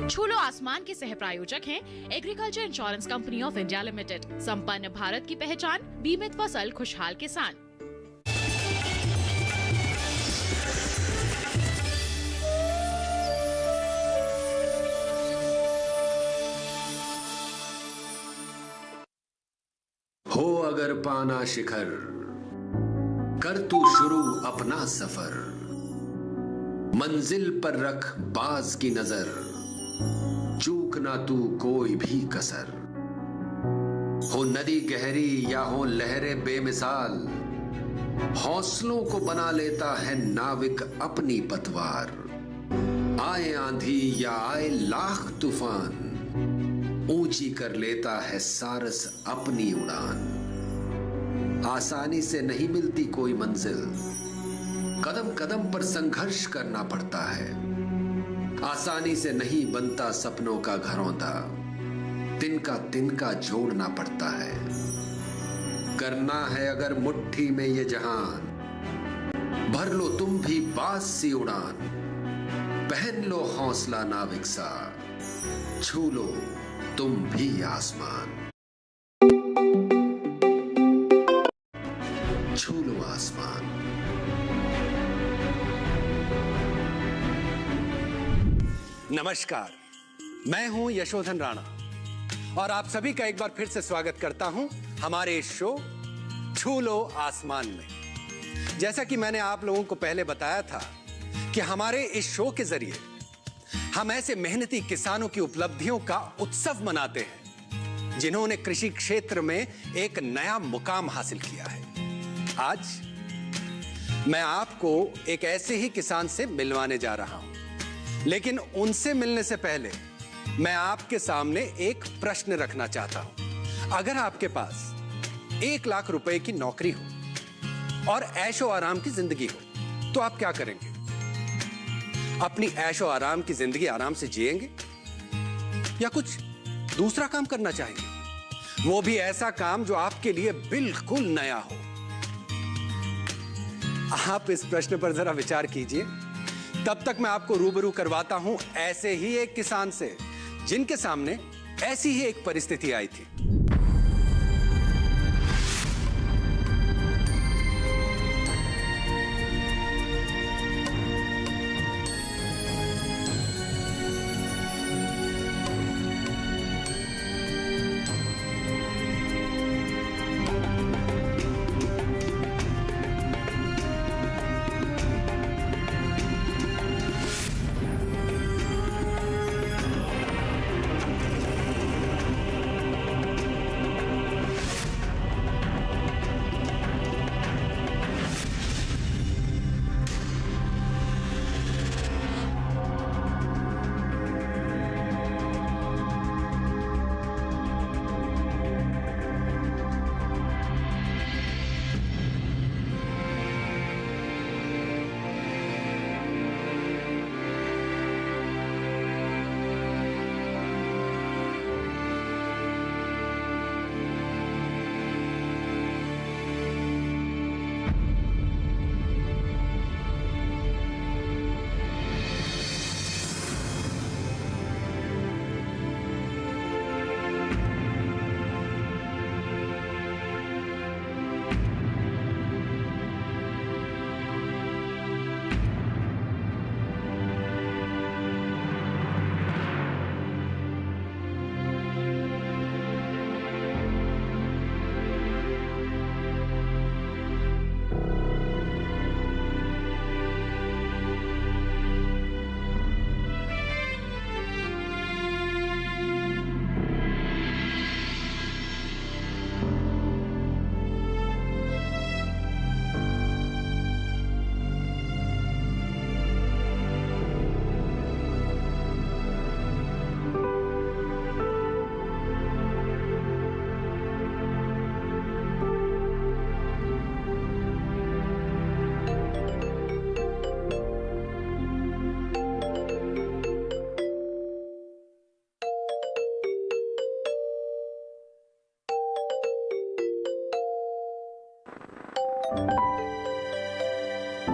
छूलो आसमान के सह प्रायोजक हैं agriculture insurance company of India limited. संपन्न भारत की पहचान, बीमित फसल, खुशहाल किसान। हो अगर पाना शिखर, कर तू शुरू अपना सफर, मंजिल पर रख बाज की नजर, चूक ना तू कोई भी कसर। हो नदी गहरी या हो लहरें बेमिसाल, हौसलों को बना लेता है नाविक अपनी पतवार। आए आंधी या आए लाख तूफान, ऊंची कर लेता है सारस अपनी उड़ान। आसानी से नहीं मिलती कोई मंजिल, कदम कदम पर संघर्ष करना पड़ता है। आसानी से नहीं बनता सपनों का घरौंदा, तिनका तिनका जोड़ना पड़ता है। करना है अगर मुट्ठी में ये जहान, भर लो तुम भी बाज सी उड़ान। पहन लो हौसला नाविक सा, छू लो तुम भी आसमान। छू लो आसमान। नमस्कार, मैं हूं यशोधन राणा और आप सभी का एक बार फिर से स्वागत करता हूं हमारे इस शो छू लो आसमान में। जैसा कि मैंने आप लोगों को पहले बताया था कि हमारे इस शो के जरिए हम ऐसे मेहनती किसानों की उपलब्धियों का उत्सव मनाते हैं जिन्होंने कृषि क्षेत्र में एक नया मुकाम हासिल किया है। आज मैं आपको एक ऐसे ही किसान से मिलवाने जा रहा हूं, लेकिन उनसे मिलने से पहले मैं आपके सामने एक प्रश्न रखना चाहता हूं। अगर आपके पास 1 लाख रुपए की नौकरी हो और ऐशो आराम की जिंदगी हो तो आप क्या करेंगे? अपनी ऐशो आराम की जिंदगी आराम से जिएंगे या कुछ दूसरा काम करना चाहेंगे? वो भी ऐसा काम जो आपके लिए बिल्कुल नया हो। आप इस प्रश्न पर जरा विचार कीजिए। तब तक मैं आपको रूबरू करवाता हूं ऐसे ही एक किसान से जिनके सामने ऐसी ही एक परिस्थिति आई थी।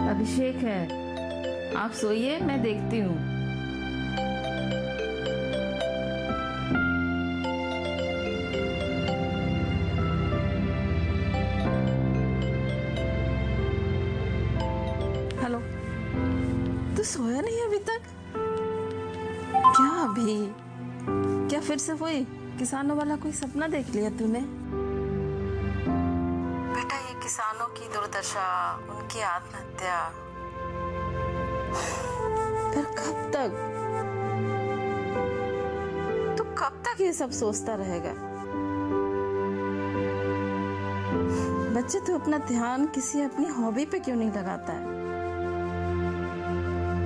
अभिषेक है, आप सोइए, मैं देखती हूँ। अभी क्या फिर से वही किसानों वाला कोई सपना देख लिया तूने? बेटा, ये किसानों की दुर्दशा, उनकी आत्महत्या, पर कब तक? तू कब तक ये सब सोचता रहेगा? बच्चे, तो अपना ध्यान किसी अपनी हॉबी पे क्यों नहीं लगाता है?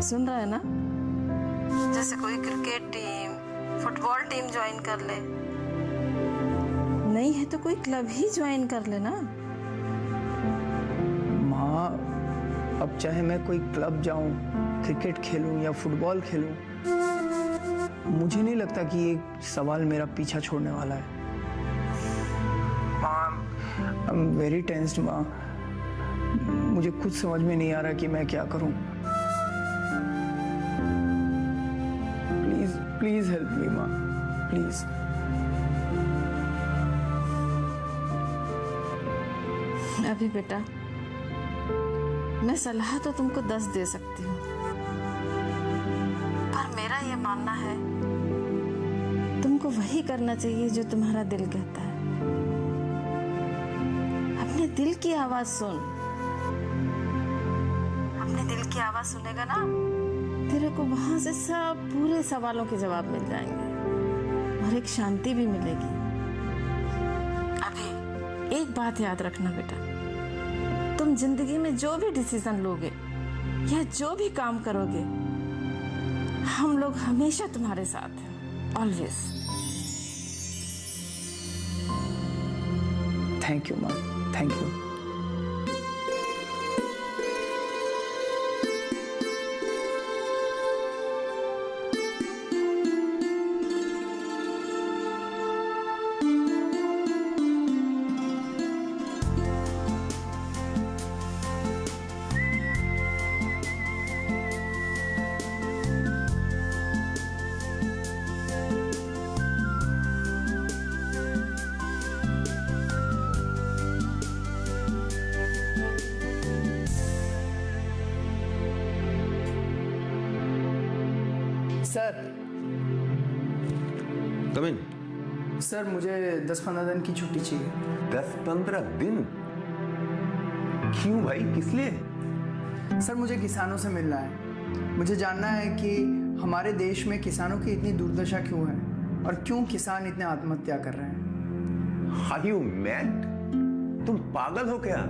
सुन रहा है ना? जैसे कोई cricket team, football team join कर ले। नहीं है तो कोई क्लब ही ज्वाइन कर लेना। माँ, अब चाहे मैं कोई क्लब जाऊं, क्रिकेट खेलूं या फुटबॉल खेलूं, मुझे नहीं लगता कि ये सवाल मेरा पीछा छोड़ने वाला है। माँ, आई एम वेरी टेंस्ड माँ। मुझे कुछ समझ में नहीं आ रहा कि मैं क्या करूं। प्लीज हेल्प मी माँ, प्लीज। अभी बेटा, मैं सलाह तो तुमको 10 दे सकती हूँ, पर मेरा ये मानना है तुमको वही करना चाहिए जो तुम्हारा दिल कहता है। अपने दिल की आवाज सुन। अपने दिल की आवाज सुनेगा ना, तेरे को वहां से सब पूरे सवालों के जवाब मिल जाएंगे और एक शांति भी मिलेगी। अभी एक बात याद रखना बेटा, तुम जिंदगी में जो भी डिसीजन लोगे या जो भी काम करोगे, हम लोग हमेशा तुम्हारे साथ हैं, ऑलवेज। थैंक यू माँ, thank you. Sir, come in. Sir मुझे 10-15 दिन की छुट्टी चाहिए। 10-15 दिन? क्यों भाई, किस लिए? सर मुझे किसानों से मिलना है। मुझे जानना है कि हमारे देश में किसानों की इतनी दुर्दशा क्यों है और क्यों किसान इतने आत्महत्या कर रहे हैं। Are you mad? तुम पागल हो क्या?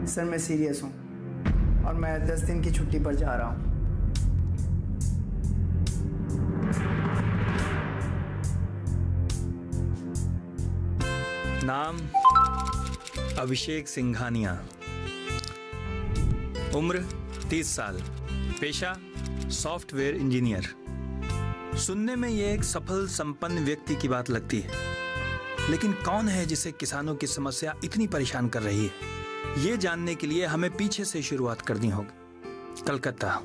सर मैं सीरियस हूँ और मैं 10 दिन की छुट्टी पर जा रहा हूँ। नाम अभिषेक सिंघानिया, उम्र 30 साल, पेशा सॉफ्टवेयर इंजीनियर। सुनने में ये एक सफल संपन्न व्यक्ति की बात लगती है, लेकिन कौन है जिसे किसानों की समस्या इतनी परेशान कर रही है? ये जानने के लिए हमें पीछे से शुरुआत करनी होगी। कलकत्ता।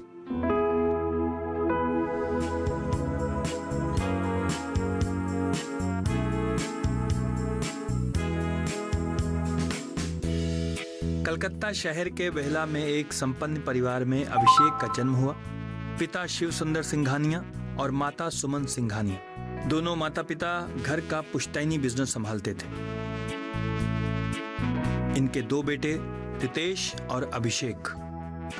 कलकत्ता शहर के बेहला में एक संपन्न परिवार में अभिषेक का जन्म हुआ। पिता शिव सुंदर सिंघानिया और माता सुमन सिंघानिया, दोनों माता पिता घर का पुश्तैनी बिजनेस संभालते थे। इनके 2 बेटे रितेश और अभिषेक।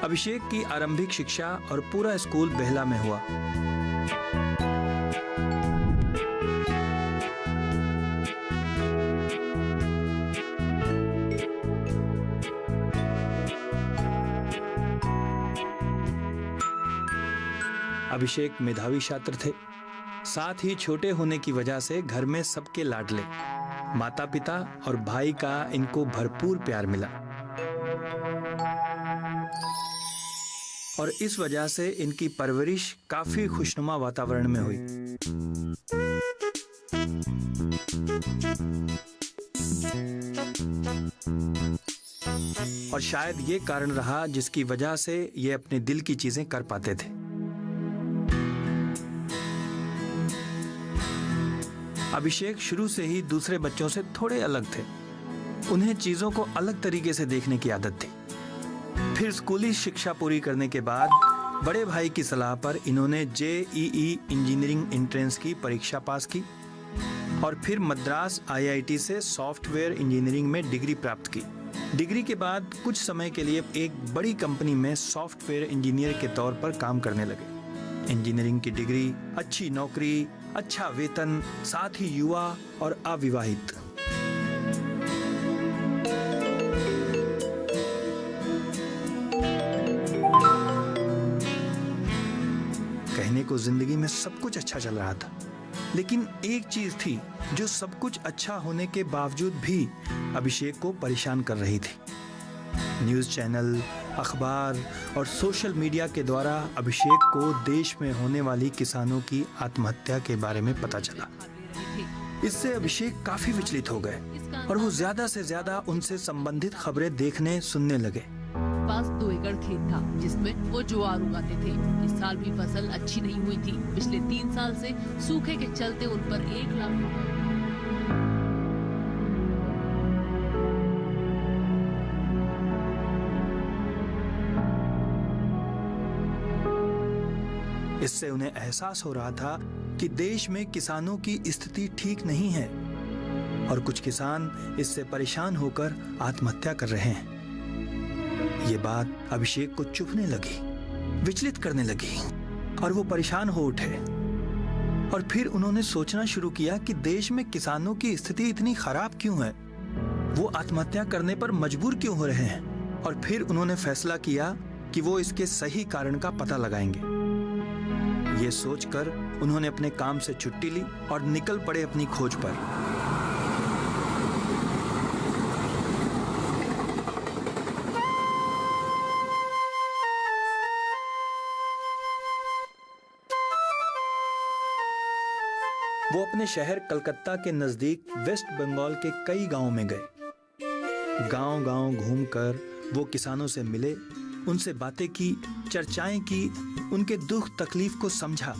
अभिषेक की आरंभिक शिक्षा और पूरा स्कूल बेहला में हुआ। अभिषेक मेधावी छात्र थे, साथ ही छोटे होने की वजह से घर में सबके लाडले। माता पिता और भाई का इनको भरपूर प्यार मिला और इस वजह से इनकी परवरिश काफी खुशनुमा वातावरण में हुई। और शायद ये कारण रहा जिसकी वजह से ये अपने दिल की चीजें कर पाते थे। अभिषेक शुरू से ही दूसरे बच्चों से थोड़े अलग थे। उन्हें चीजों को अलग तरीके से देखने की आदत थी। फिर स्कूली शिक्षा पूरी करने के बाद बड़े भाई की सलाह पर इन्होंने JEE इंजीनियरिंग एंट्रेंस की परीक्षा पास की और फिर मद्रास IIT से सॉफ्टवेयर इंजीनियरिंग में डिग्री प्राप्त की। डिग्री के बाद कुछ समय के लिए एक बड़ी कंपनी में सॉफ्टवेयर इंजीनियर के तौर पर काम करने लगे। इंजीनियरिंग की डिग्री, अच्छी नौकरी, अच्छा वेतन, साथ ही युवा और अविवाहित। कहने को जिंदगी में सब कुछ अच्छा चल रहा था, लेकिन एक चीज थी जो सब कुछ अच्छा होने के बावजूद भी अभिषेक को परेशान कर रही थी। न्यूज़ चैनल, अखबार और सोशल मीडिया के द्वारा अभिषेक को देश में होने वाली किसानों की आत्महत्या के बारे में पता चला। इससे अभिषेक काफी विचलित हो गए और वो ज्यादा से ज्यादा उनसे संबंधित खबरें देखने सुनने लगे। पास 2 एकड़ खेत था जिसमें वो ज्वार उगाते थे। इस साल भी फसल अच्छी नहीं हुई थी। पिछले 3 साल से सूखे के चलते उन पर 1 लाख। इससे उन्हें एहसास हो रहा था कि देश में किसानों की स्थिति ठीक नहीं है और कुछ किसान इससे परेशान होकर आत्महत्या कर रहे हैं। ये बात अभिषेक को चुभने लगी, विचलित करने लगी और वो परेशान हो उठे। और फिर उन्होंने सोचना शुरू किया कि देश में किसानों की स्थिति इतनी खराब क्यों है, वो आत्महत्या करने पर मजबूर क्यों हो रहे हैं। और फिर उन्होंने फैसला किया कि वो इसके सही कारण का पता लगाएंगे। ये सोचकर उन्होंने अपने काम से छुट्टी ली और निकल पड़े अपनी खोज पर। वो अपने शहर कलकत्ता के नजदीक वेस्ट बंगाल के कई गांवों में गए। गांव-गांव घूमकर वो किसानों से मिले, उनसे बातें की, चर्चाएं की, उनके दुख तकलीफ को समझा।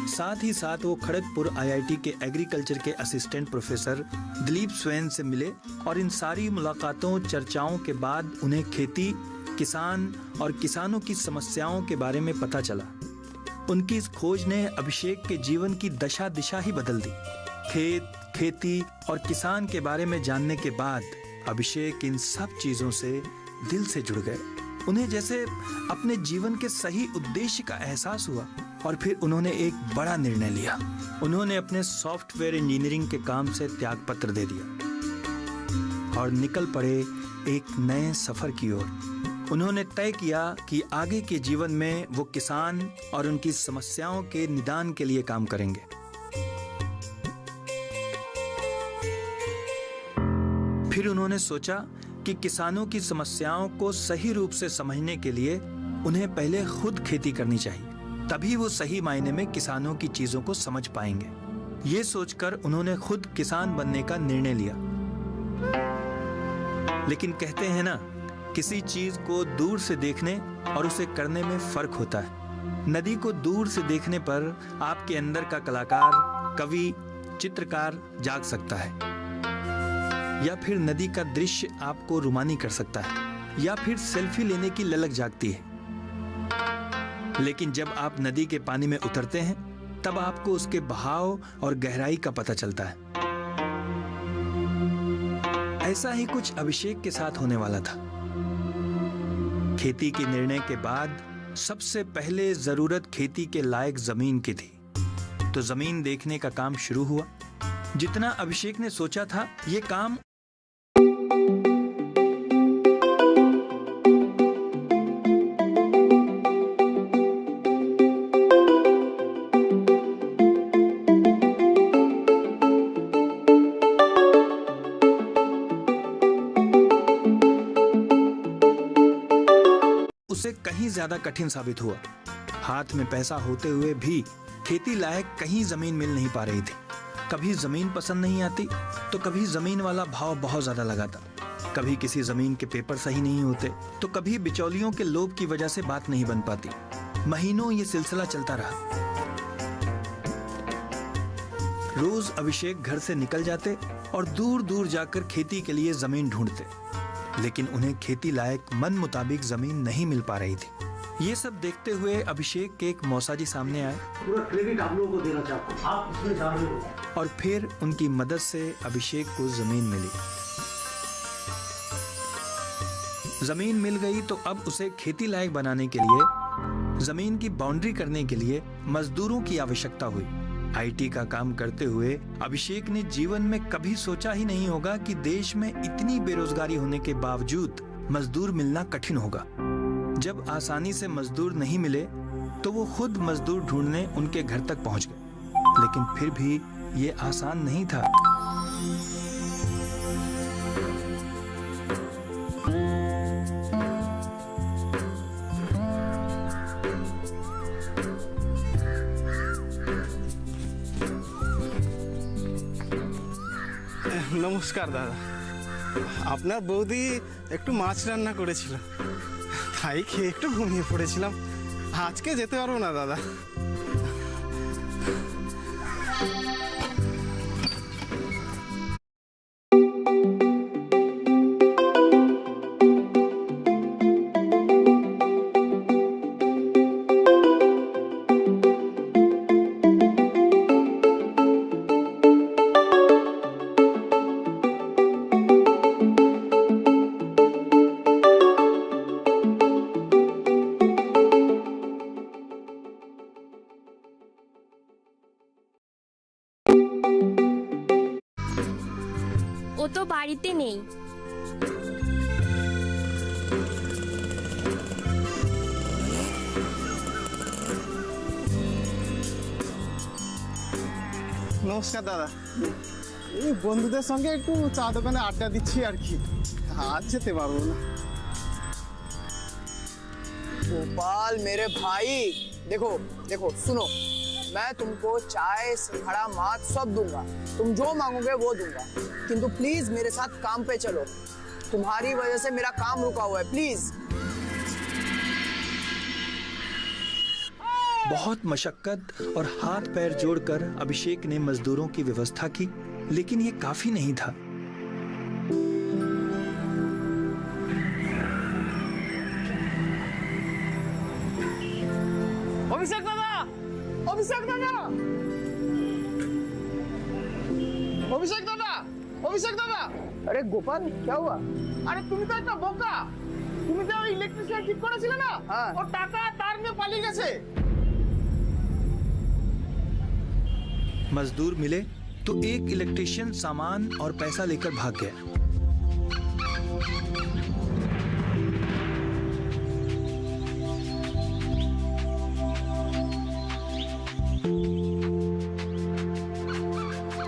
साथ ही साथ वो खड़गपुर IIT के एग्रीकल्चर के असिस्टेंट प्रोफेसर दिलीप स्वैन से मिले और इन सारी मुलाकातों, चर्चाओं के बाद उन्हें खेती, किसान और किसानों की समस्याओं के बारे में पता चला। उनकी इस खोज ने अभिषेक के जीवन की दशा दिशा ही बदल दी। खेत, खेती और किसान के बारे में जानने के बाद अभिषेक इन सब चीजों से दिल से जुड़ गए। उन्हें जैसे अपने जीवन के सही उद्देश्य का एहसास हुआ और फिर उन्होंने एक बड़ा निर्णय लिया। उन्होंने अपने सॉफ्टवेयर इंजीनियरिंग के काम से त्यागपत्र दे दिया और निकल पड़े एक नए सफर की ओर। उन्होंने तय किया कि आगे के जीवन में वो किसान और उनकी समस्याओं के निदान के लिए काम करेंगे। फिर उन्होंने सोचा कि किसानों की समस्याओं को सही रूप से समझने के लिए उन्हें पहले खुद खेती करनी चाहिए, तभी वो सही मायने में किसानों की चीजों को समझ पाएंगे। ये सोचकर उन्होंने खुद किसान बनने का निर्णय लिया। लेकिन कहते हैं ना, किसी चीज को दूर से देखने और उसे करने में फर्क होता है। नदी को दूर से देखने पर आपके अंदर का कलाकार, कवि, चित्रकार जाग सकता है, या फिर नदी का दृश्य आपको रुमानी कर सकता है, या फिर सेल्फी लेने की ललक जागती है। लेकिन जब आप नदी के पानी में उतरते हैं तब आपको उसके बहाव और गहराई का पता चलता है। ऐसा ही कुछ अभिषेक के साथ होने वाला था। खेती के निर्णय के बाद सबसे पहले जरूरत खेती के लायक जमीन की थी, तो जमीन देखने का काम शुरू हुआ। जितना अभिषेक ने सोचा था, ये काम उसे कहीं ज्यादा कठिन साबित हुआ। हाथ में पैसा होते हुए भी खेती लायक कहीं जमीन मिल नहीं पा रही थी। कभी जमीन पसंद नहीं आती तो कभी जमीन वाला भाव बहुत ज्यादा लगाता, कभी किसी जमीन के पेपर सही नहीं होते तो कभी बिचौलियों के लोभ की वजह से बात नहीं बन पाती। महीनों ये सिलसिला चलता रहा। रोज अभिषेक घर से निकल जाते और दूर दूर जाकर खेती के लिए जमीन ढूंढते, लेकिन उन्हें खेती लायक मन मुताबिक जमीन नहीं मिल पा रही थी। ये सब देखते हुए अभिषेक के एक मौसाजी सामने आए। पूरा क्रेडिट आप लोगों को देना चाहता हूं, आप इसमें जा रहे हो। और फिर उनकी मदद से अभिषेक को जमीन मिली। जमीन मिल गई तो अब उसे खेती लायक बनाने के लिए जमीन की बाउंड्री करने के लिए मजदूरों की आवश्यकता हुई। आईटी का काम करते हुए अभिषेक ने जीवन में कभी सोचा ही नहीं होगा कि देश में इतनी बेरोजगारी होने के बावजूद मजदूर मिलना कठिन होगा। जब आसानी से मजदूर नहीं मिले तो वो खुद मजदूर ढूंढने उनके घर तक पहुंच गए, लेकिन फिर भी ये आसान नहीं था। নমস্কার দাদা, আপনার বৌদি একটু মাছ রান্না করেছিল, তাই খেয়ে একটু ঘুমিয়ে পড়েছিলাম। আজকে যেতে পারবো না দাদা। ও তো বাড়িতে নেই। নমস্কার দাদা, এই বন্ধুদের সঙ্গে একটু চা দোকানে আড্ডা দিচ্ছি আর কি, আজ যেতে পারবো না। गोपाल मेरे भाई, देखो देखो सुनो, मैं तुमको चाय सिंघाड़ा मात सब दूंगा, तुम जो मांगोगे वो दूंगा, किंतु प्लीज मेरे साथ काम पे चलो, तुम्हारी वजह से मेरा काम रुका हुआ है, प्लीज। बहुत मशक्कत और हाथ पैर जोड़कर अभिषेक ने मजदूरों की व्यवस्था की, लेकिन ये काफी नहीं था। अभिषेक दादा, अभिषेक दादा, अभिषेक दादा, अभिषेक दादा। अरे गोपाल क्या हुआ? আরে তুমি তো একটা বোকা, তুমি তো ওই ইলেকট্রিশিয়ান ঠিক করেছিলে না, ও টাকা তার নিয়ে পালিয়ে গেছে। मजदूर मिले तो एक इलेक्ट्रिशियन सामान और पैसा लेकर भाग गया।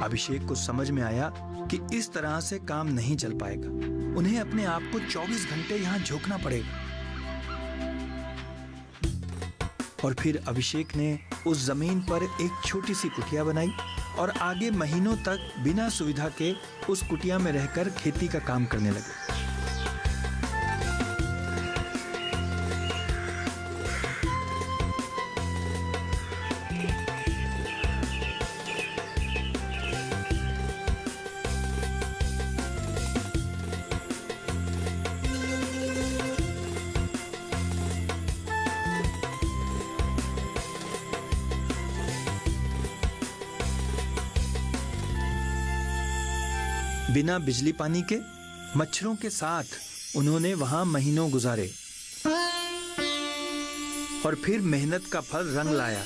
अभिषेक को समझ में आया कि इस तरह से काम नहीं चल पाएगा, उन्हें अपने आप को 24 घंटे यहां झोंकना पड़ेगा। और फिर अभिषेक ने उस जमीन पर एक छोटी सी कुटिया बनाई और आगे महीनों तक बिना सुविधा के उस कुटिया में रहकर खेती का काम करने लगे। बिना बिजली पानी के मच्छरों के साथ उन्होंने वहां महीनों गुजारे और फिर मेहनत का फल रंग लाया।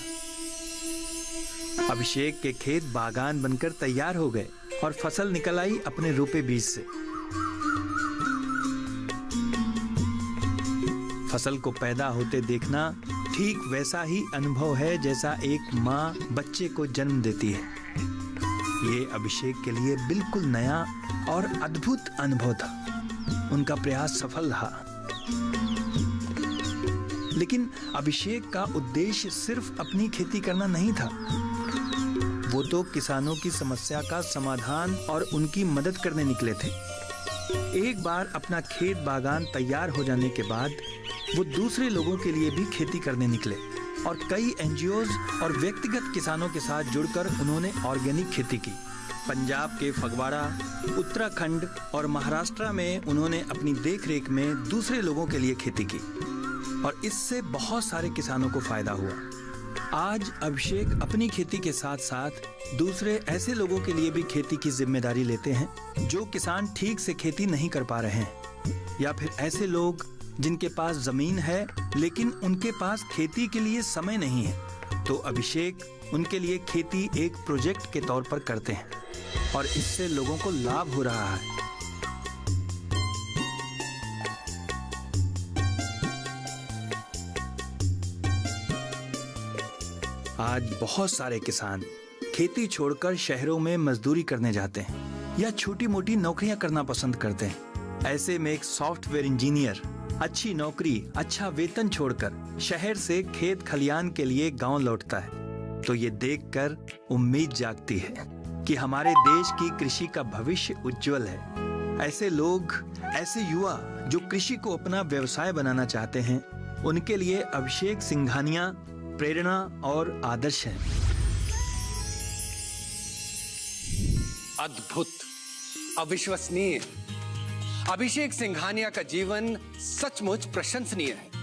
अभिषेक के खेत बागान बनकर तैयार हो गए और फसल निकल आई अपने रोपे बीज से। फसल को पैदा होते देखना ठीक वैसा ही अनुभव है जैसा एक माँ बच्चे को जन्म देती है। ये अभिषेक के लिए बिल्कुल नया और अद्भुत अनुभव था। उनका प्रयास सफल रहा, लेकिन अभिषेक का उद्देश्य सिर्फ अपनी खेती करना नहीं था। वो तो किसानों की समस्या का समाधान और उनकी मदद करने निकले थे। एक बार अपना खेत बागान तैयार हो जाने के बाद वो दूसरे लोगों के लिए भी खेती करने निकले और कई एनजीओज और व्यक्तिगत किसानों के साथ जुड़कर उन्होंने ऑर्गेनिक खेती की। पंजाब के फगवाड़ा, उत्तराखंड और महाराष्ट्र में उन्होंने अपनी देखरेख में दूसरे लोगों के लिए खेती की और इससे बहुत सारे किसानों को फायदा हुआ। आज अभिषेक अपनी खेती के साथ साथ दूसरे ऐसे लोगों के लिए भी खेती की जिम्मेदारी लेते हैं जो किसान ठीक से खेती नहीं कर पा रहे हैं, या फिर ऐसे लोग जिनके पास जमीन है लेकिन उनके पास खेती के लिए समय नहीं है। तो अभिषेक उनके लिए खेती एक प्रोजेक्ट के तौर पर करते हैं और इससे लोगों को लाभ हो रहा है। आज बहुत सारे किसान खेती छोड़कर शहरों में मजदूरी करने जाते हैं या छोटी मोटी नौकरियां करना पसंद करते हैं। ऐसे में एक सॉफ्टवेयर इंजीनियर अच्छी नौकरी, अच्छा वेतन छोड़कर शहर से खेत खलियान के लिए गांव लौटता है। तो ये देखकर उम्मीद जागती है कि हमारे देश की कृषि का भविष्य उज्जवल है। ऐसे लोग, ऐसे युवा जो कृषि को अपना व्यवसाय बनाना चाहते हैं, उनके लिए अभिषेक सिंघानिया प्रेरणा और आदर्श है। अद्भुत, अविश्वसनीय। अभिषेक सिंघानिया का जीवन सचमुच प्रशंसनीय है।